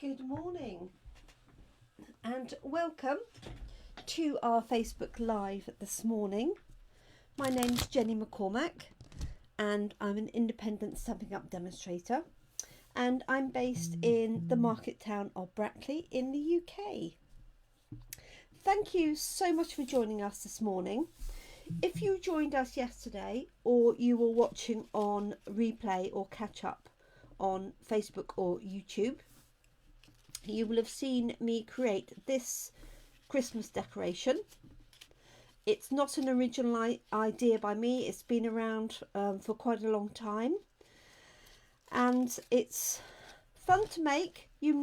Good morning and welcome to our Facebook Live this morning. My name's Jenny McCormack and I'm an independent Stampin' Up demonstrator, and I'm based in the market town of Brackley in the UK. Thank you so much for joining us this morning. If you joined us yesterday or you were watching on replay or catch up on Facebook or YouTube, you will have seen me create this Christmas decoration. It's not an original idea by me. It's been around for quite a long time, and it's fun to make. You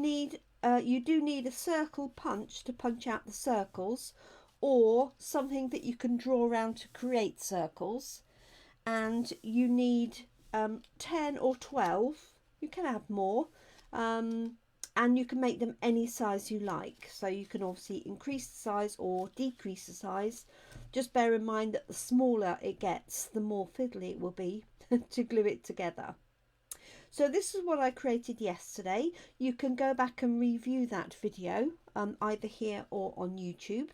do need a circle punch to punch out the circles, or something that you can draw around to create circles, and you need 10 or 12. You can have more. And you can make them any size you like. So you can obviously increase the size or decrease the size. Just bear in mind that the smaller it gets, the more fiddly it will be to glue it together. So this is what I created yesterday. You can go back and review that video either here or on YouTube.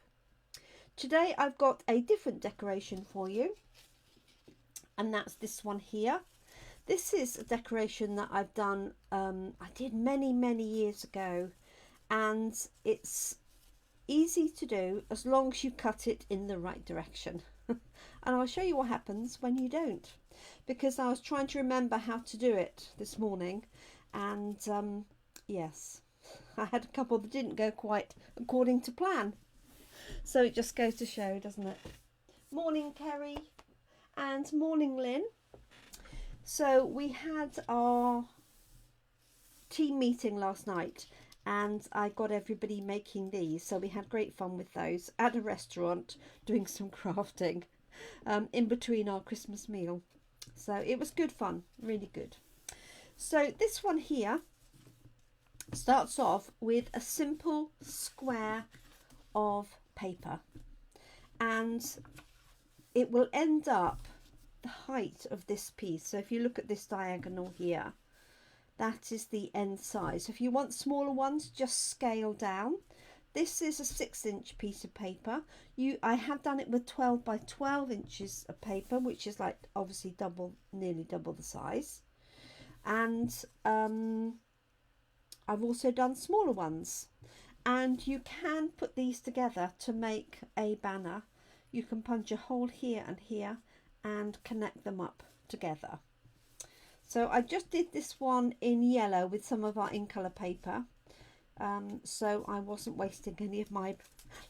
Today I've got a different decoration for you, and that's this one here. This is a decoration that I've done, I did many years ago, and it's easy to do as long as you cut it in the right direction. And I'll show you what happens when you don't, because I was trying to remember how to do it this morning, and yes, I had a couple that didn't go quite according to plan. So it just goes to show, doesn't it? Morning Kerry, and morning Lynn. So we had our team meeting last night and I got everybody making these. So we had great fun with those at a restaurant, doing some crafting in between our Christmas meal. So it was good fun, really good. So this one here starts off with a simple square of paper, and it will end up the height of this piece. So if you look at this diagonal here, that is the end size. If you want smaller ones, just scale down. This is a 6-inch piece of paper. I have done it with 12 by 12 inches of paper, which is like obviously nearly double the size. And I've also done smaller ones, and you can put these together to make a banner. You can punch a hole here and here and connect them up together. So I just did this one in yellow with some of our in colour paper, so I wasn't wasting any of my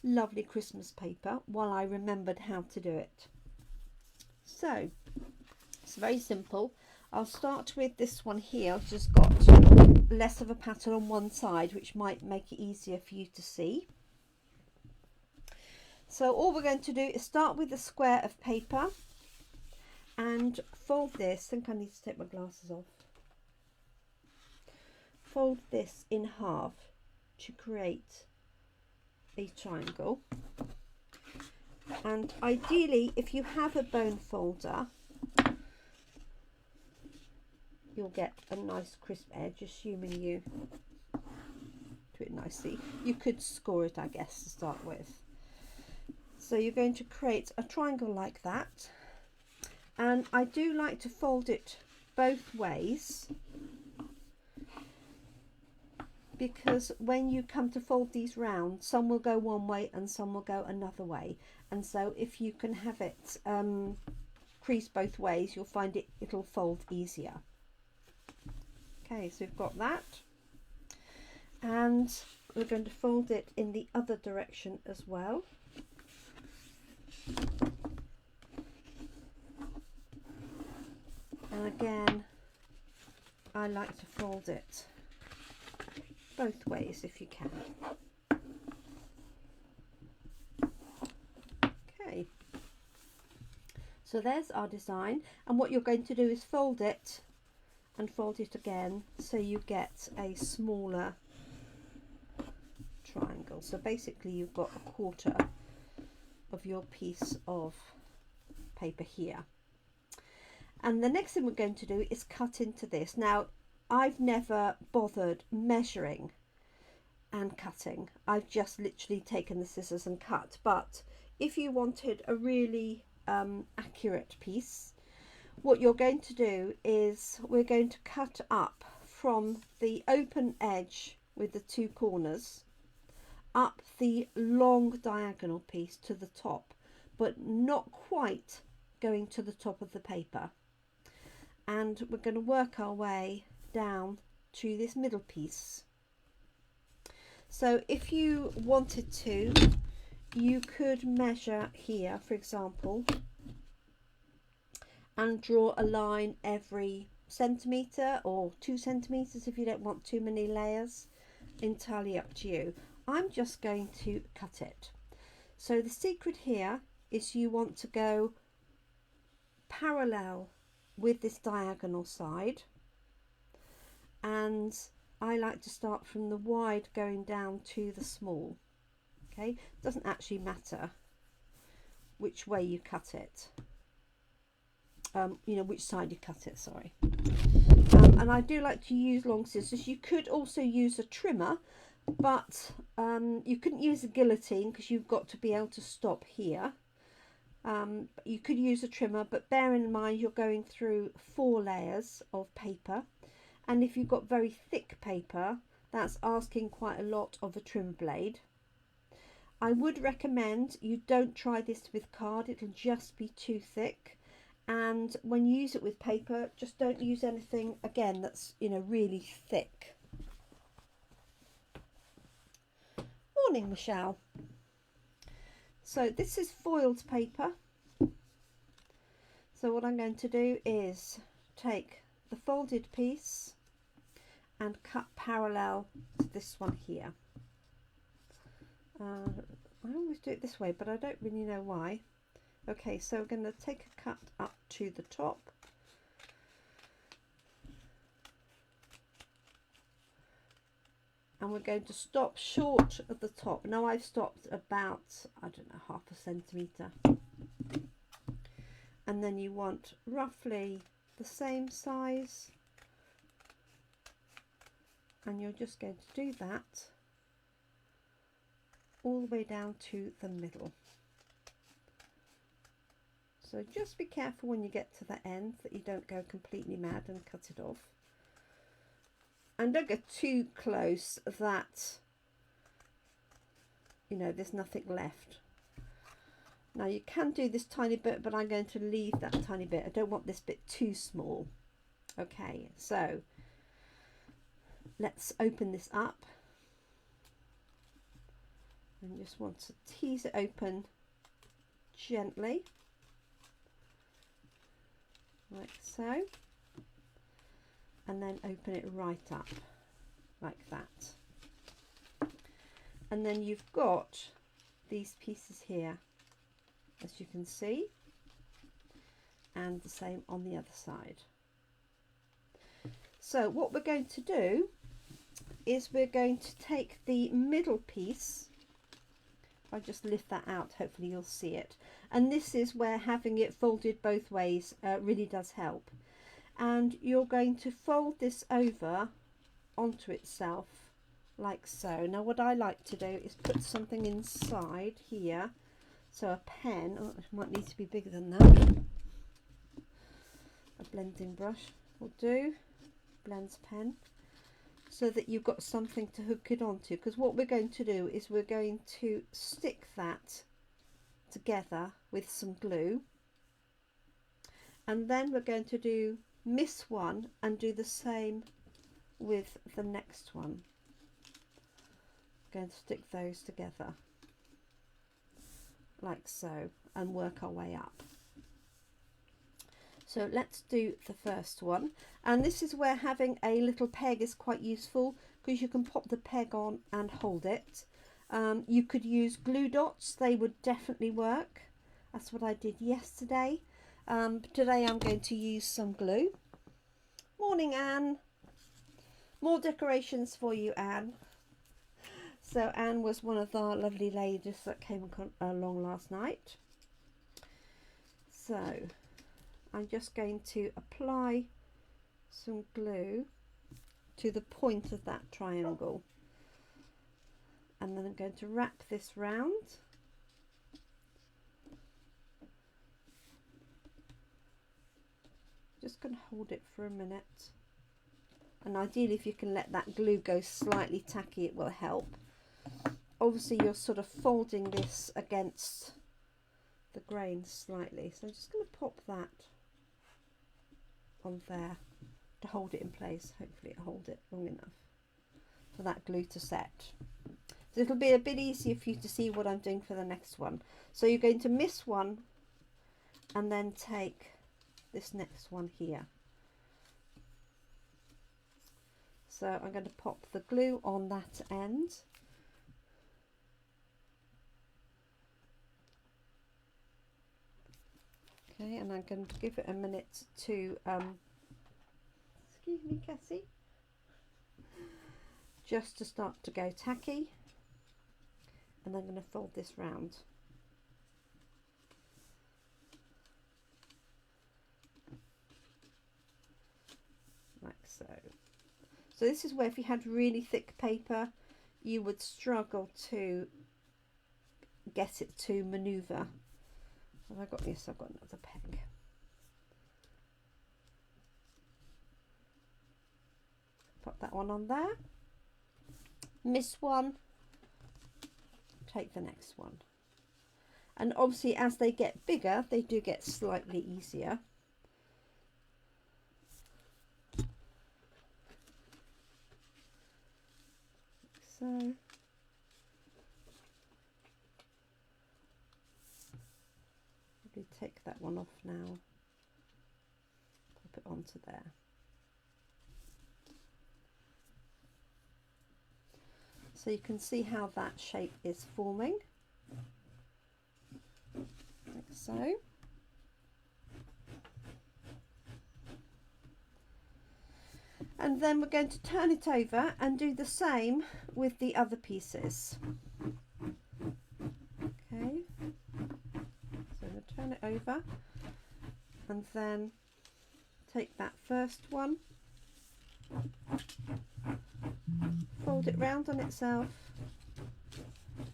lovely Christmas paper while I remembered how to do it. So it's very simple. I'll start with this one here, which has got less of a pattern on one side, which might make it easier for you to see. So all we're going to do is start with a square of paper and fold this. I think I need to take my glasses off. Fold this in half to create a triangle. And ideally, if you have a bone folder, you'll get a nice crisp edge, assuming you do it nicely. You could score it, I guess, to start with. So you're going to create a triangle like that. And I do like to fold it both ways, because when you come to fold these round, some will go one way and some will go another way. And so if you can have it crease both ways, you'll find it'll fold easier. Okay, so we've got that. And we're going to fold it in the other direction as well. And again, I like to fold it both ways if you can. Okay, so there's our design, and what you're going to do is fold it and fold it again so you get a smaller triangle. So basically you've got a quarter of your piece of paper here. And the next thing we're going to do is cut into this. Now, I've never bothered measuring and cutting. I've just literally taken the scissors and cut, but if you wanted a really accurate piece, what you're going to do is we're going to cut up from the open edge with the two corners up the long diagonal piece to the top, but not quite going to the top of the paper, and we're going to work our way down to this middle piece. So if you wanted to, you could measure here, for example, and draw a line every centimetre or 2 centimetres if you don't want too many layers. Entirely up to you. I'm just going to cut it. So the secret here is you want to go parallel with this diagonal side, and I like to start from the wide going down to the small. Okay, doesn't actually matter which way you cut it, you know, which side you cut it, sorry. And I do like to use long scissors. You could also use a trimmer, but you couldn't use a guillotine because you've got to be able to stop here. You could use a trimmer, but bear in mind you're going through 4 layers of paper, and if you've got very thick paper, that's asking quite a lot of a trim blade. I would recommend you don't try this with card, it'll just be too thick, and when you use it with paper, just don't use anything again that's, you know, really thick. Morning, Michelle. So this is foiled paper. So what I'm going to do is take the folded piece and cut parallel to this one here. I always do it this way, but I don't really know why. Okay, so we're going to take a cut up to the top. And we're going to stop short of the top. Now I've stopped about, I don't know, 0.5 centimetre. And then you want roughly the same size, and you're just going to do that all the way down to the middle. So just be careful when you get to the end that you don't go completely mad and cut it off. And don't go too close that, you know, there's nothing left. Now you can do this tiny bit, but I'm going to leave that tiny bit. I don't want this bit too small. Okay, so let's open this up. And just want to tease it open gently, like so. And then open it right up, like that. And then you've got these pieces here, as you can see, and the same on the other side. So what we're going to do is we're going to take the middle piece. If I just lift that out, hopefully you'll see it. And this is where having it folded both ways really does help. And you're going to fold this over onto itself like so. Now what I like to do is put something inside here. So a pen, oh, it might need to be bigger than that. A blending brush will do, blends pen, so that you've got something to hook it onto. Because what we're going to do is we're going to stick that together with some glue, and then we're going to miss one and do the same with the next one. Going to stick those together like so and work our way up. So let's do the first one, and this is where having a little peg is quite useful, because you can pop the peg on and hold it. You could use glue dots, they would definitely work. That's what I did yesterday. Today I'm going to use some glue. Morning, Anne. More decorations for you, Anne. So Anne was one of our lovely ladies that came along last night. So I'm just going to apply some glue to the point of that triangle. And then I'm going to wrap this round. Just going to hold it for a minute. And ideally, if you can let that glue go slightly tacky, it will help. Obviously, you're sort of folding this against the grain slightly. So I'm just going to pop that on there to hold it in place. Hopefully it'll hold it long enough for that glue to set. So it'll be a bit easier for you to see what I'm doing for the next one. So you're going to miss one and then take this next one here. So I'm going to pop the glue on that end. Okay, and I'm going to give it a minute to, excuse me, Cassie, just to start to go tacky. And I'm going to fold this round. Like so. So this is where if you had really thick paper, you would struggle to get it to manoeuvre. Have I got this? I've got another peg. Put that one on there. Miss one. Take the next one. And obviously as they get bigger, they do get slightly easier. So probably take that one off now. Pop it onto there. So you can see how that shape is forming, like so. And then we're going to turn it over and do the same with the other pieces. Okay, so I'm going to turn it over and then take that first one, fold it round on itself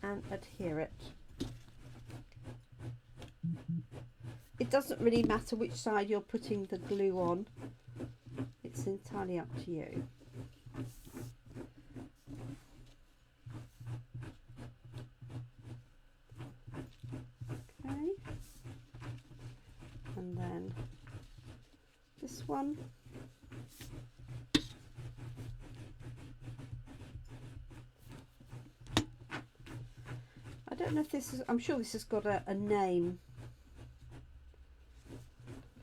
and adhere it. It doesn't really matter which side you're putting the glue on, it's entirely up to you. Okay, and then this one. I don't know if this is, I'm sure this has got a name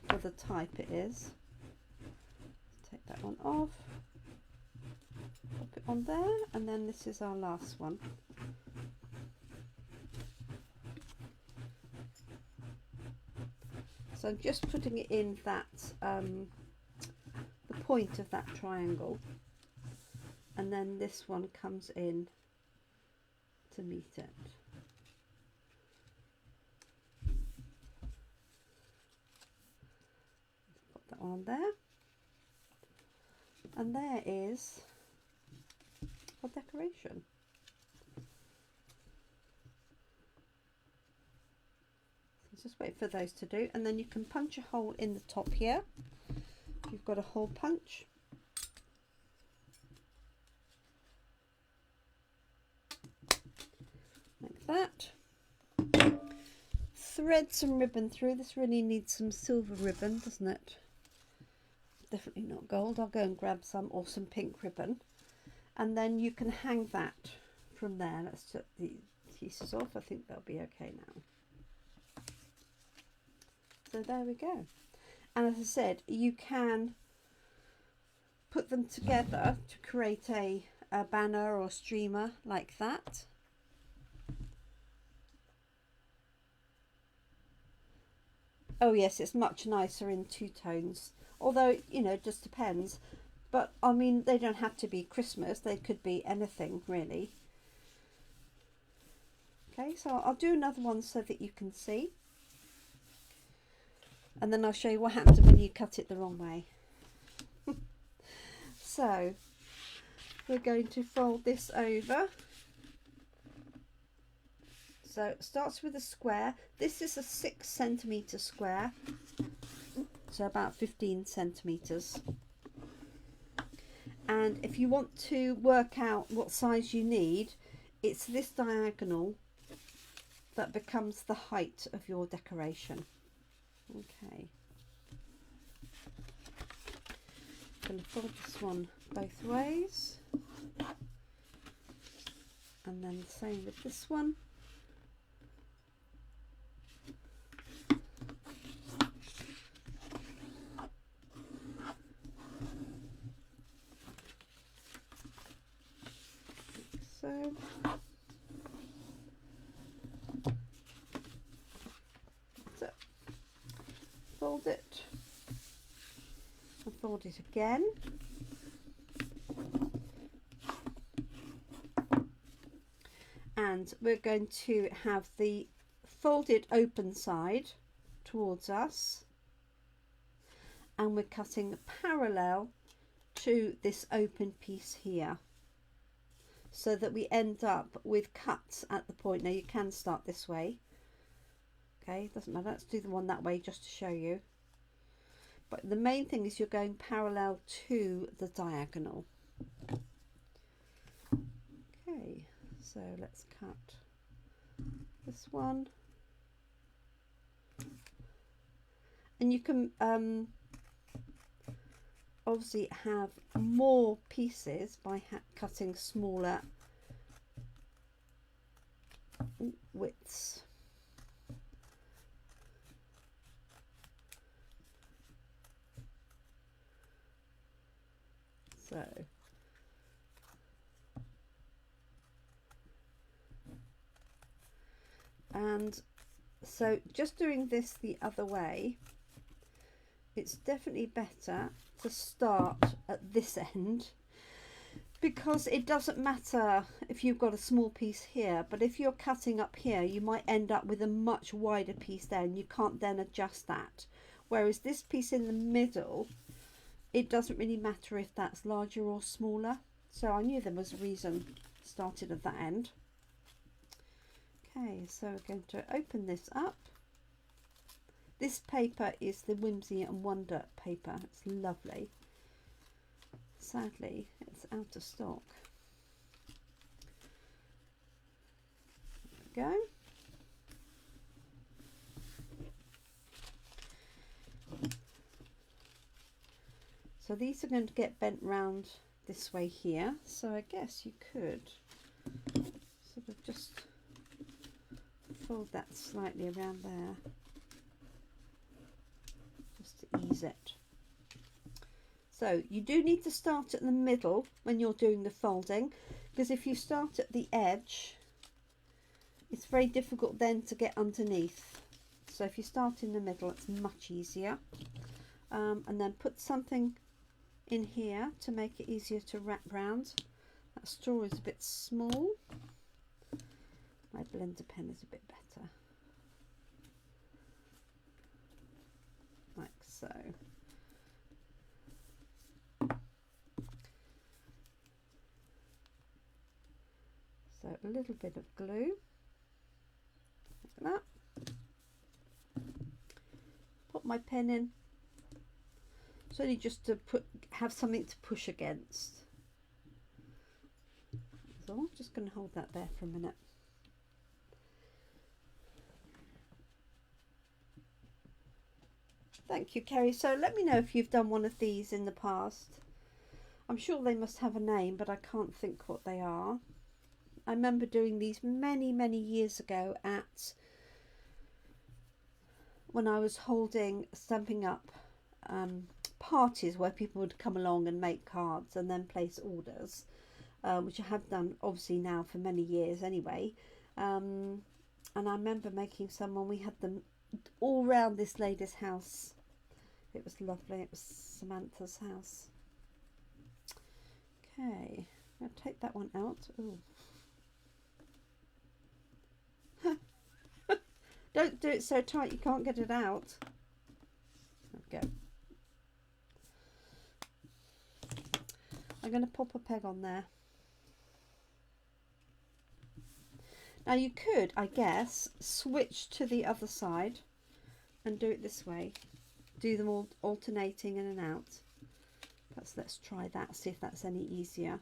for the type it is. Take that one off, pop it on there, and then this is our last one. So I'm just putting it in that, the point of that triangle, and then this one comes in to meet it. Put that on there, and there is our decoration. So just wait for those to do, and then you can punch a hole in the top here. You've got a hole punch. Like that. Thread some ribbon through. This really needs some silver ribbon, doesn't it? Definitely not gold. I'll go and grab some, or some pink ribbon, and then you can hang that from there. Let's take the pieces off. I think they'll be okay now. So there we go. And as I said, you can put them together to create a banner or streamer like that. Oh yes, it's much nicer in two tones, although, you know, it just depends. But I mean, they don't have to be Christmas, they could be anything really. Okay, so I'll do another one so that you can see, and then I'll show you what happens when you cut it the wrong way. So we're going to fold this over So it starts with a square. This is a 6 centimetre square, so about 15 centimetres. And if you want to work out what size you need, it's this diagonal that becomes the height of your decoration. Okay. I'm going to fold this one both ways. And then the same with this one. So. Fold it and fold it again. And we're going to have the folded open side towards us, and we're cutting parallel to this open piece here, so that we end up with cuts at the point. Now you can start this way. Okay, doesn't matter, let's do the one that way just to show you. But the main thing is you're going parallel to the diagonal. Okay, so let's cut this one. And you can obviously have more pieces by cutting smaller widths. So, and so just doing this the other way, it's definitely better to start at this end, because it doesn't matter if you've got a small piece here, but if you're cutting up here you might end up with a much wider piece there, and you can't then adjust that. Whereas this piece in the middle, it doesn't really matter if that's larger or smaller. So I knew there was a reason started at that end. Okay, so we're going to open this up. This paper is the Whimsy and Wonder paper. It's lovely. Sadly, it's out of stock. There we go. So these are going to get bent round this way here. So I guess you could sort of just fold that slightly around there, just to ease it. So you do need to start at the middle when you're doing the folding, because if you start at the edge, it's very difficult then to get underneath. So if you start in the middle, it's much easier. And then put something in here to make it easier to wrap round. That straw is a bit small. My blender pen is a bit better. Like so. So a little bit of glue, like that. Put my pen in. It's only just to have something to push against. So I'm just going to hold that there for a minute. Thank you, Kerry. So let me know if you've done one of these in the past. I'm sure they must have a name, but I can't think what they are. I remember doing these many, many years ago at when I was holding Stampin' Up parties where people would come along and make cards and then place orders, which I have done obviously now for many years anyway. And I remember making some when we had them all round this lady's house. It was lovely. It was Samantha's house. Okay, I'll take that one out. Ooh. Don't do it so tight you can't get it out. There we go. I'm going to pop a peg on there. Now you could, I guess, switch to the other side and do it this way. Do them all alternating in and out. Let's try that, see if that's any easier.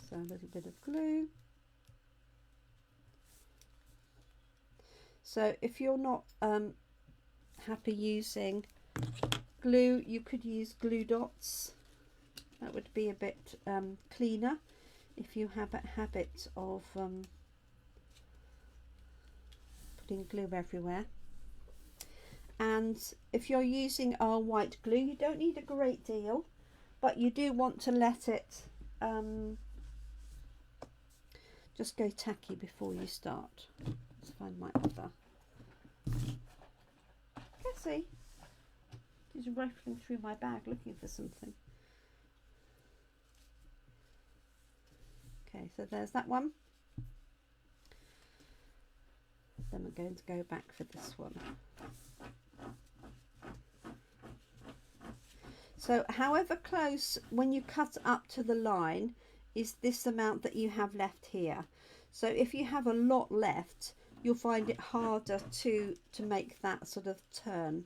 So a little bit of glue. So if you're not happy using glue, you could use glue dots. That would be a bit cleaner if you have a habit of putting glue everywhere. And if you're using our white glue, you don't need a great deal, but you do want to let it just go tacky before you start. Let's find my other. Cassie, she's rifling through my bag looking for something. Okay, so there's that one. Then we're going to go back for this one. So however close, when you cut up to the line, is this amount that you have left here. So if you have a lot left, you'll find it harder to make that sort of turn,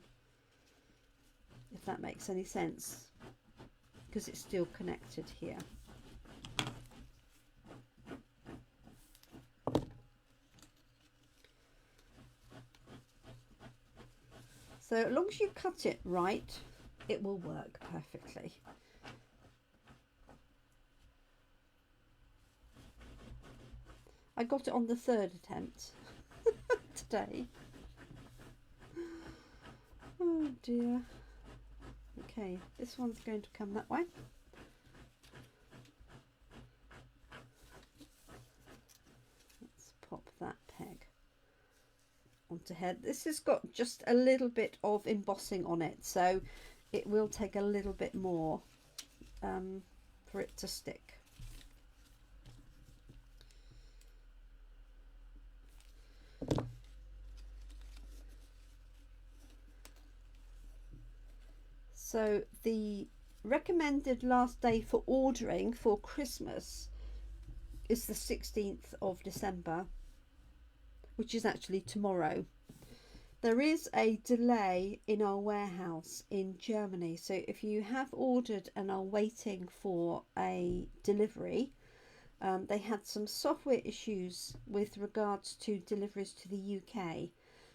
if that makes any sense, because it's still connected here. So as long as you cut it right, it will work perfectly. I got it on the 3rd attempt today. Oh dear. Okay, this one's going to come that way. Let's pop that peg onto here. This has got just a little bit of embossing on it, so it will take a little bit more for it to stick. So the recommended last day for ordering for Christmas is the 16th of December, which is actually tomorrow. There is a delay in our warehouse in Germany, so if you have ordered and are waiting for a delivery, they had some software issues with regards to deliveries to the UK,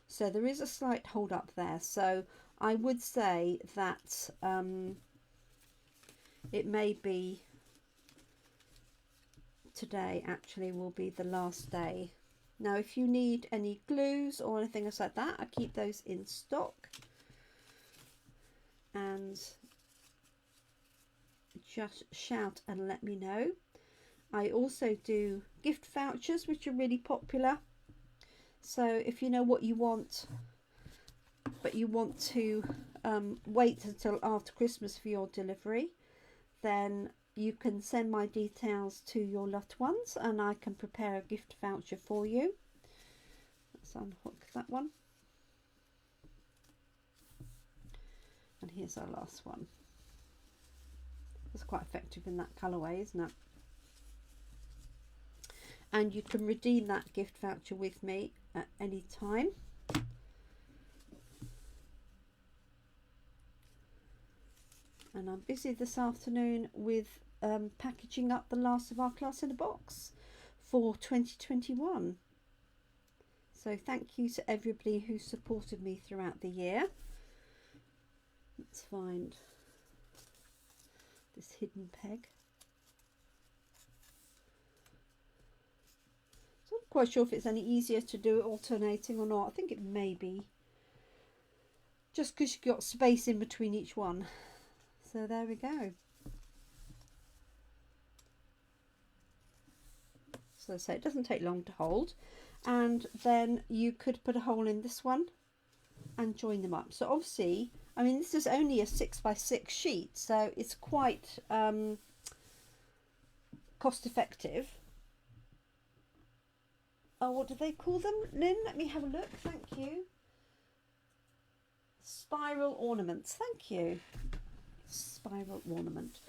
so there is a slight hold up there. So I would say that it may be today actually will be the last day. Now if you need any glues or anything else like that, I keep those in stock, and just shout and let me know. I also do gift vouchers, which are really popular. So if you know what you want, but you want to wait until after Christmas for your delivery, then you can send my details to your loved ones and I can prepare a gift voucher for you. Let's unhook that one. And here's our last one. It's quite effective in that colourway, isn't it? And you can redeem that gift voucher with me at any time. And I'm busy this afternoon with packaging up the last of our class in a box for 2021. So thank you to everybody who supported me throughout the year. Let's find this hidden peg. So I'm not quite sure if it's any easier to do it alternating or not. I think it may be, just because you've got space in between each one. So there we go. So say it doesn't take long to hold, and then you could put a hole in this one and join them up. So obviously, I mean, this is only a 6x6 sheet, so it's quite cost effective. Oh, what do they call them, Lynn? Let me have a look. Thank you. Spiral ornaments. Thank you. Spiral ornament.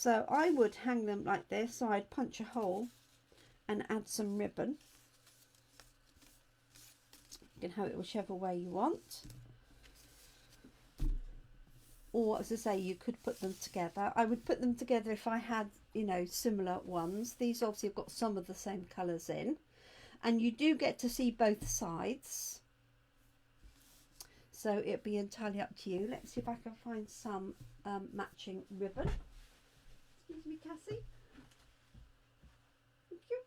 So I would hang them like this. So I'd punch a hole and add some ribbon. You can have it whichever way you want. Or, as I say, you could put them together. I would put them together if I had, you know, similar ones. These obviously have got some of the same colours in. And you do get to see both sides. So it'd be entirely up to you. Let's see if I can find some matching ribbon. Excuse me, Cassie. Thank you.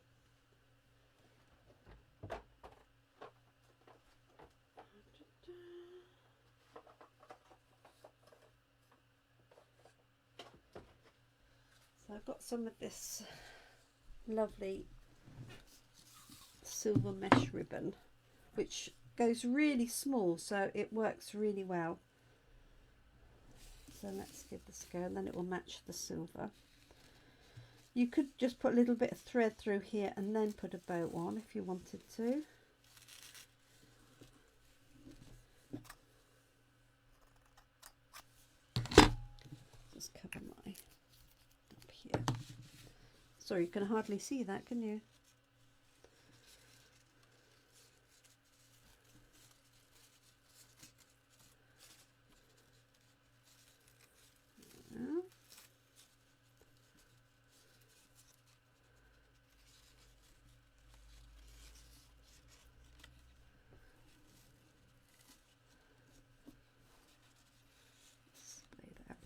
So I've got some of this lovely silver mesh ribbon, which goes really small, so it works really well. So let's give this a go, and then it will match the silver. You could just put a little bit of thread through here and then put a bow on if you wanted to. Just cover my up here. Sorry, you can hardly see that, can you?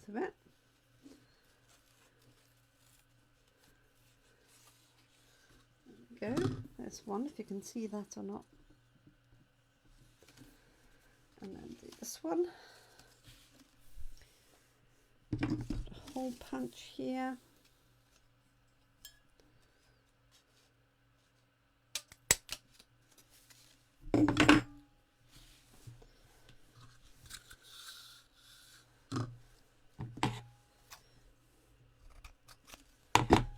Of it. There we go. There's one, if you can see that or not. And then do this one. Put a hole punch here.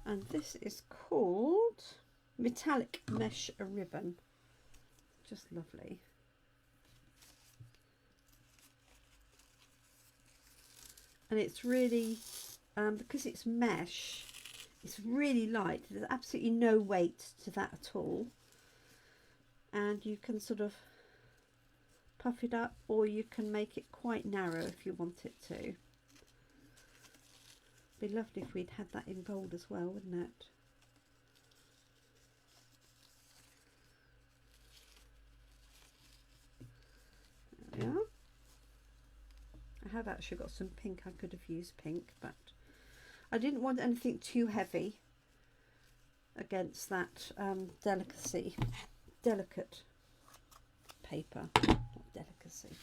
And this is called Metallic Mesh Ribbon. Just lovely. And it's really, because it's mesh, it's really light. There's absolutely no weight to that at all. And you can sort of puff it up, or you can make it quite narrow if you want it to. Be lovely if we'd had that in gold as well, wouldn't it? There we are. I have actually got some pink. I could have used pink, but I didn't want anything too heavy against that delicate paper. Not delicacy.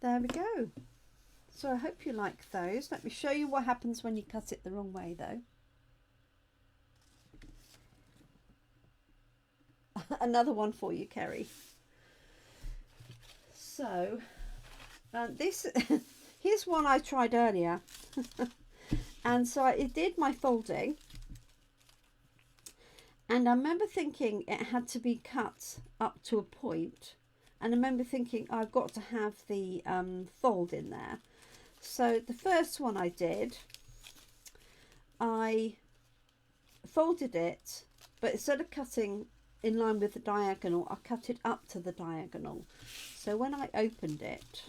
There we go. So I hope you like those. Let me show you what happens when you cut it the wrong way though. Another one for you, Kerry. So this here's one I tried earlier. And so it did my folding. And I remember thinking it had to be cut up to a point. And I remember thinking I've got to have the fold in there. So the first one I did, I folded it, but instead of cutting in line with the diagonal, I cut it up to the diagonal. So when I opened it,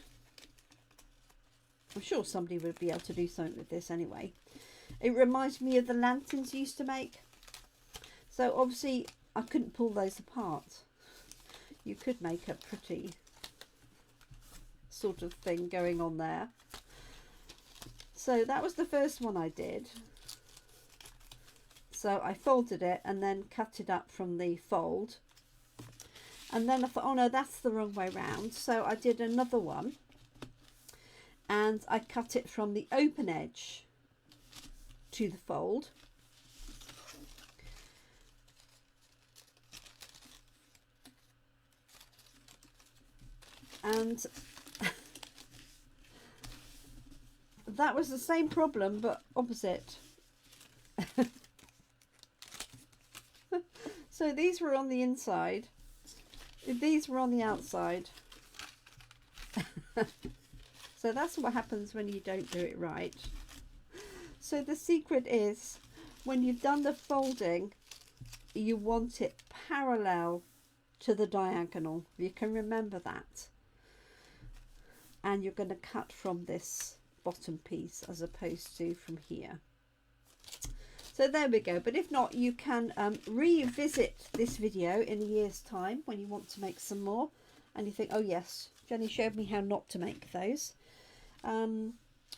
I'm sure somebody would be able to do something with this anyway. It reminds me of the lanterns you used to make. So obviously I couldn't pull those apart. You could make a pretty sort of thing going on there. So that was the first one I did. So I folded it and then cut it up from the fold. And then I thought, oh no, that's the wrong way round. So I did another one. And I cut it from the open edge to the fold. And that was the same problem, but opposite. So these were on the inside. These were on the outside. So that's what happens when you don't do it right. So the secret is, when you've done the folding, you want it parallel to the diagonal. You can remember that. And you're going to cut from this bottom piece as opposed to from here. So there we go. But if not, you can revisit this video in a year's time when you want to make some more and you think, oh yes, Jenny showed me how not to make those.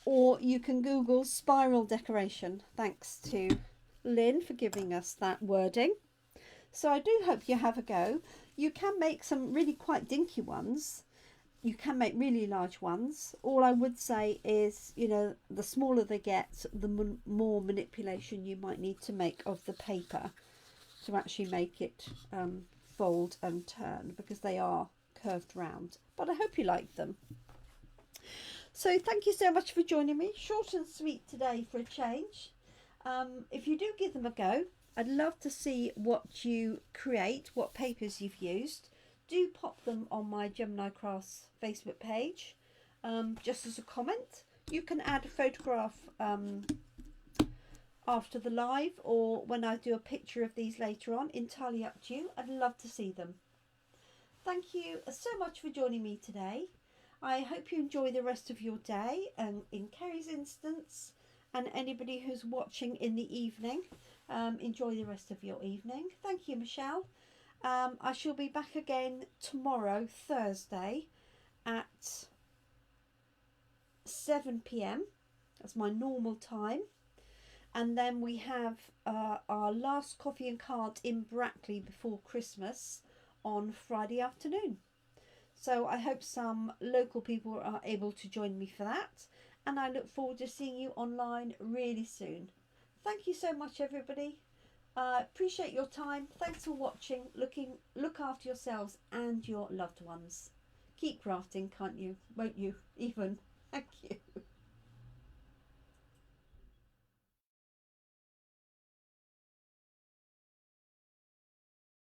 Or you can Google spiral decoration. Thanks to Lynn for giving us that wording. So I do hope you have a go. You can make some really quite dinky ones. You can make really large ones. All I would say is, you know, the smaller they get, the more manipulation you might need to make of the paper to actually make it fold and turn, because they are curved round. But I hope you like them. So thank you so much for joining me. Short and sweet today for a change. If you do give them a go, I'd love to see what you create, what papers you've used. Do pop them on my Gemini Crafts Facebook page, just as a comment. You can add a photograph after the live, or when I do a picture of these later on. Entirely up to you. I'd love to see them. Thank you so much for joining me today. I hope you enjoy the rest of your day, and in Kerry's instance, and anybody who's watching in the evening, enjoy the rest of your evening. Thank you, Michelle. I shall be back again tomorrow, Thursday, at 7 p.m. That's my normal time. And then we have our last coffee and cards in Brackley before Christmas on Friday afternoon. So I hope some local people are able to join me for that. And I look forward to seeing you online really soon. Thank you so much, everybody. Appreciate your time. Thanks for watching. Look after yourselves and your loved ones. Keep crafting, can't you? Won't you? Even. Thank you.